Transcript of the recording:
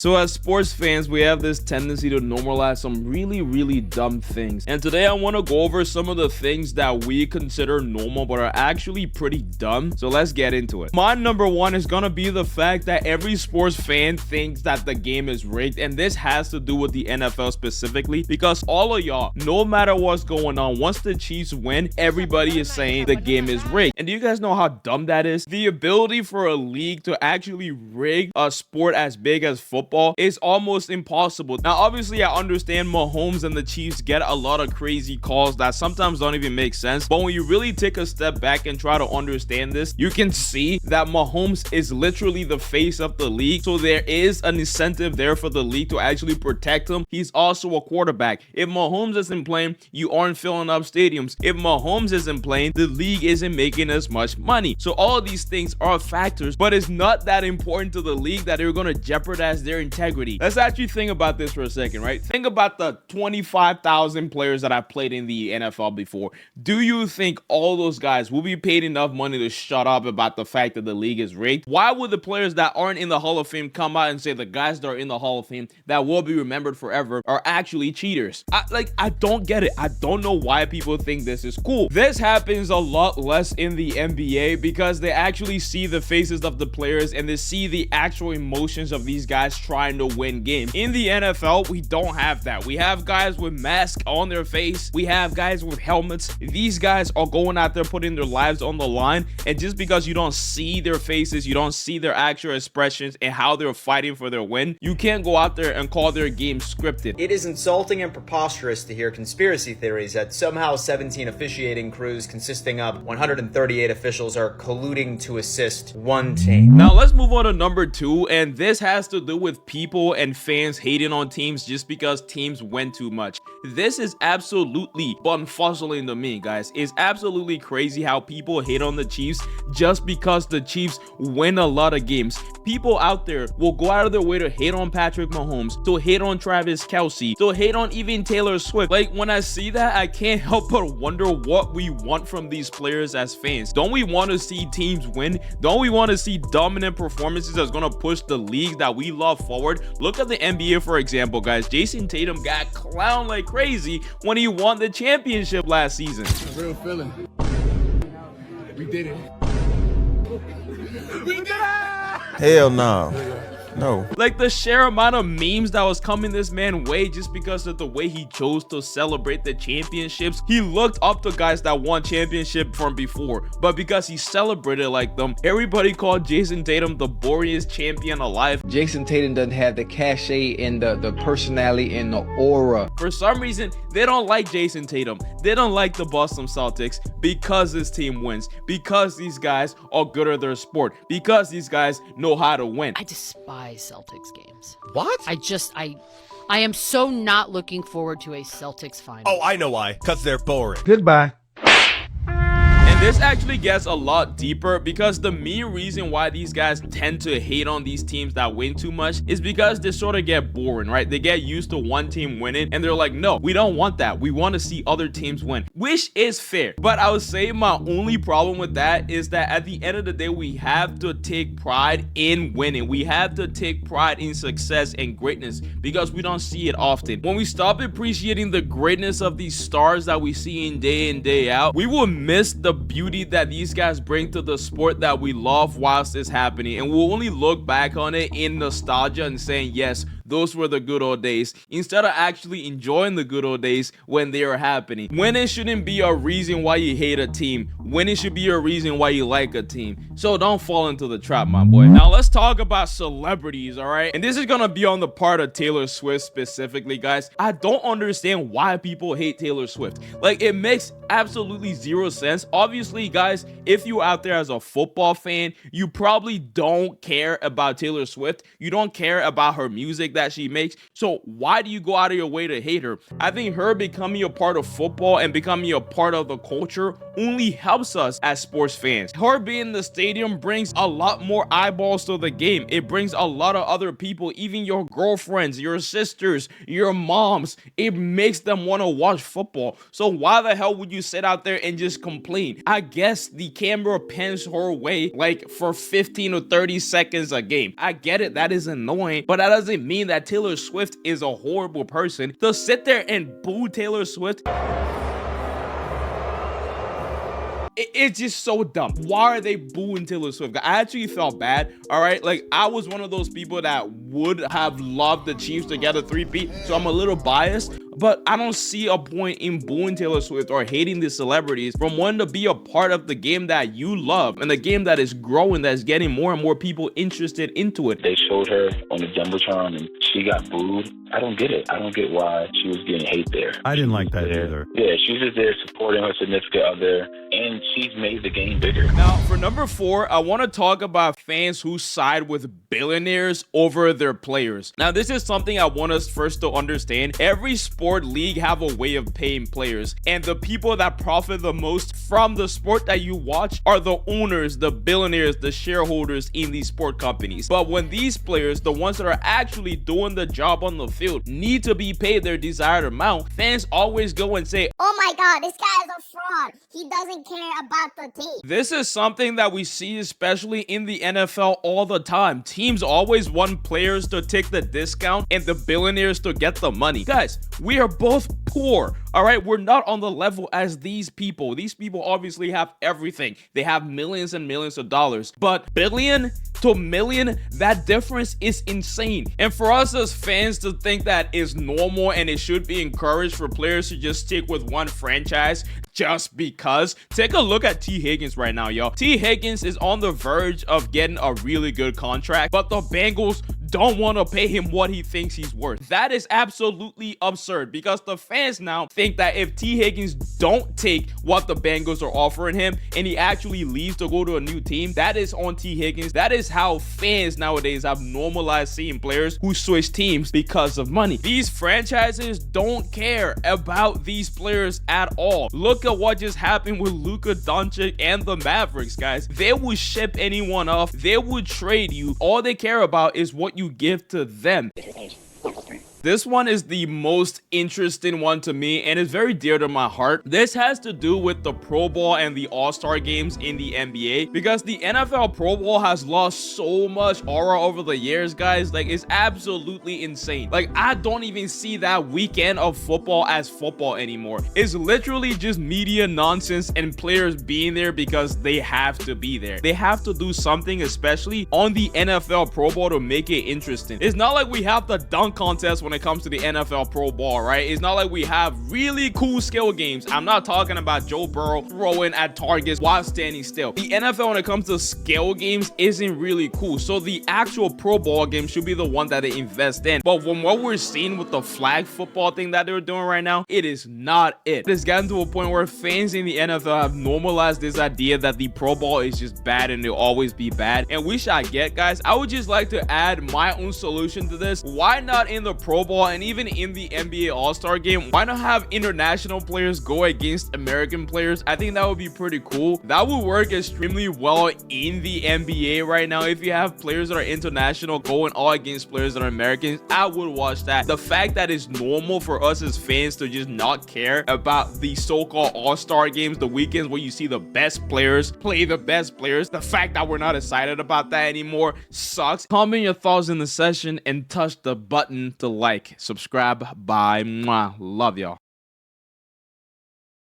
So as sports fans, we have this tendency to normalize some really dumb things. And today I want to go over some of the things that we consider normal but are actually pretty dumb. So let's get into it. My number one is going to be the fact that every sports fan thinks that the game is rigged. And this has to do with the NFL specifically because all of y'all, no matter what's going on, once the Chiefs win, everybody is saying the game is rigged. And do you guys know how dumb that is? The ability for a league to actually rig a sport as big as football is almost impossible. Now, obviously, I understand Mahomes and the Chiefs get a lot of crazy calls that sometimes don't even make sense. But when you really take a step back and try to understand this, you can see that Mahomes is literally the face of the league. So there is an incentive there for the league to actually protect him. He's also a quarterback. If Mahomes isn't playing, you aren't filling up stadiums. If Mahomes isn't playing, the league isn't making as much money. So all of these things are factors, but it's not that important to the league that they're going to jeopardize their integrity. Let's actually think about this for a second, right? Think about the 25,000 players that have played in the NFL before. Do you think all those guys will be paid enough money to shut up about the fact that the league is rigged? Why would the players that aren't in the Hall of Fame come out and say the guys that are in the Hall of Fame that will be remembered forever are actually cheaters? I don't get it. I don't know why people think this is cool. This happens a lot less in the NBA because they actually see the faces of the players and they see the actual emotions of these guys trying to win games. In the NFL, we don't have that. We have guys with masks on their face. We have guys with helmets. These guys are going out there putting their lives on the line, and just because you don't see their faces, you don't see their actual expressions and how they're fighting for their win, you can't go out there and call their game scripted. It is insulting and preposterous to hear conspiracy theories that somehow 17 officiating crews consisting of 138 officials are colluding to assist one team. Now let's move on to number two, and this has to do with people and fans hating on teams just because teams win too much. This is absolutely bun-fuzzling to me, guys. It's absolutely crazy how people hate on the Chiefs just because the Chiefs win a lot of games. People out there will go out of their way to hate on Patrick Mahomes, to hate on Travis Kelce, to hate on even Taylor Swift. Like, when I see that, I can't help but wonder what we want from these players as fans. Don't we want to see teams win? Don't we want to see dominant performances that's going to push the league that we love forward? Look at the NBA, for example, guys. Jason Tatum got clowned like crazy when he won the championship last season. It's a real feeling. We did it. We did it! Hell no. No. Like, the sheer amount of memes that was coming this man way just because of the way he chose to celebrate the championships. He looked up to guys that won championship from before, but because he celebrated like them, everybody called Jason Tatum the boringest champion alive. Jason Tatum doesn't have the cachet and the personality and the aura. For some reason, they don't like Jason Tatum. They don't like the Boston Celtics because this team wins, because these guys are good at their sport, because these guys know how to win. I despise Celtics games. What? I am so not looking forward to a Celtics final. Oh, I know why. Because they're boring. Goodbye. And this actually gets a lot deeper because the main reason why these guys tend to hate on these teams that win too much is because they sort of get boring, right? They get used to one team winning and they're like, no, we don't want that. We want to see other teams win, which is fair. But I would say my only problem with that is that at the end of the day, we have to take pride in winning. We have to take pride in success and greatness because we don't see it often. When we stop appreciating the greatness of these stars that we see in day out, we will miss the beauty that these guys bring to the sport that we love whilst it's happening, and we'll only look back on it in nostalgia and saying, yes, those were the good old days, instead of actually enjoying the good old days when they are happening. Winning shouldn't be a reason why you hate a team. Winning should be a reason why you like a team. So don't fall into the trap, my boy. Now let's talk about celebrities, all right? And this is gonna be on the part of Taylor Swift specifically, guys. I don't understand why people hate Taylor Swift. Like, it makes absolutely zero sense. Obviously, guys, if you out there as a football fan, you probably don't care about Taylor Swift. You don't care about her music that she makes. So why do you go out of your way to hate her? I think her becoming a part of football and becoming a part of the culture only helps us as sports fans. Her being in the stadium brings a lot more eyeballs to the game. It brings a lot of other people, even your girlfriends, your sisters, your moms. It makes them want to watch football. So why the hell would you sit out there and just complain? I guess the camera pans her way like for 15 or 30 seconds a game. I get it, that is annoying, but that doesn't mean that Taylor Swift is a horrible person. To sit there and boo Taylor Swift, it's just so dumb. Why are they booing Taylor Swift? I actually felt bad, all right? Like, I was one of those people that would have loved the Chiefs to get a three-peat, so I'm a little biased, but I don't see a point in booing Taylor Swift or hating the celebrities from wanting to be a part of the game that you love and the game that is growing, that's getting more and more people interested into it. They showed her on the Jumbotron and she got booed. I don't get it. I don't get why she was getting hate there. I didn't like that either. Yeah, she's just there supporting her significant other, and she's made the game bigger. Now, for number 4, I want to talk about fans who side with billionaires over their players. Now, this is something I want us first to understand. Every sport league have a way of paying players, and the people that profit the most from the sport that you watch are the owners, the billionaires, the shareholders in these sport companies. But when these players, the ones that are actually doing the job on the field, need to be paid their desired amount, fans always go and say, "Oh my god, this guy is a fraud. He doesn't care about the team." This is something that we see especially in the NFL all the time. Teams always want players to take the discount and the billionaires to get the money. Guys, we are both poor, all right? We're not on the level as these people. These people obviously have everything. They have millions and millions of dollars, but billion to million, that difference is insane. And for us as fans to think that is normal and it should be encouraged for players to just stick with one franchise just because. Take a look at T. Higgins right now, y'all. T. Higgins is on the verge of getting a really good contract, but the Bengals don't want to pay him what he thinks he's worth. That is absolutely absurd, because the fans now think that if T. Higgins don't take what the Bengals are offering him and he actually leaves to go to a new team, that is on T. Higgins. That is how fans nowadays have normalized seeing players who switch teams because of money. These franchises don't care about these players at all. Look at what just happened with Luka Doncic and the Mavericks, guys. They would ship anyone off. They would trade you. All they care about is what you give to them. This one is the most interesting one to me, and it's very dear to my heart. This has to do with the Pro Bowl and the All-Star games in the NBA, because the NFL Pro Bowl has lost so much aura over the years, guys. Like, it's absolutely insane. Like, I don't even see that weekend of football as football anymore. It's literally just media nonsense and players being there because they have to be there. They have to do something, especially on the NFL Pro Bowl, to make it interesting. It's not like we have the dunk contest when it comes to the NFL Pro Bowl, right? It's not like we have really cool skill games. I'm not talking about Joe Burrow throwing at targets while standing still. The NFL, when it comes to skill games, isn't really cool. So the actual Pro Bowl game should be the one that they invest in. But from what we're seeing with the flag football thing that they're doing right now, it is not it. It's gotten to a point where fans in the NFL have normalized this idea that the Pro Bowl is just bad and it'll always be bad. And which I get, guys. I would just like to add my own solution to this. Why not in the Pro Bowl and even in the NBA All-Star game, why not have international players go against American players? I think that would be pretty cool. That would work extremely well in the NBA right now. If you have players that are international going all against players that are Americans, I would watch that. The fact that it's normal for us as fans to just not care about the so-called All-Star games, the weekends where you see the best players play the best players, the fact that we're not excited about that anymore sucks. Comment your thoughts in the session and touch the button to like. Subscribe. Bye. Mwah. Love y'all.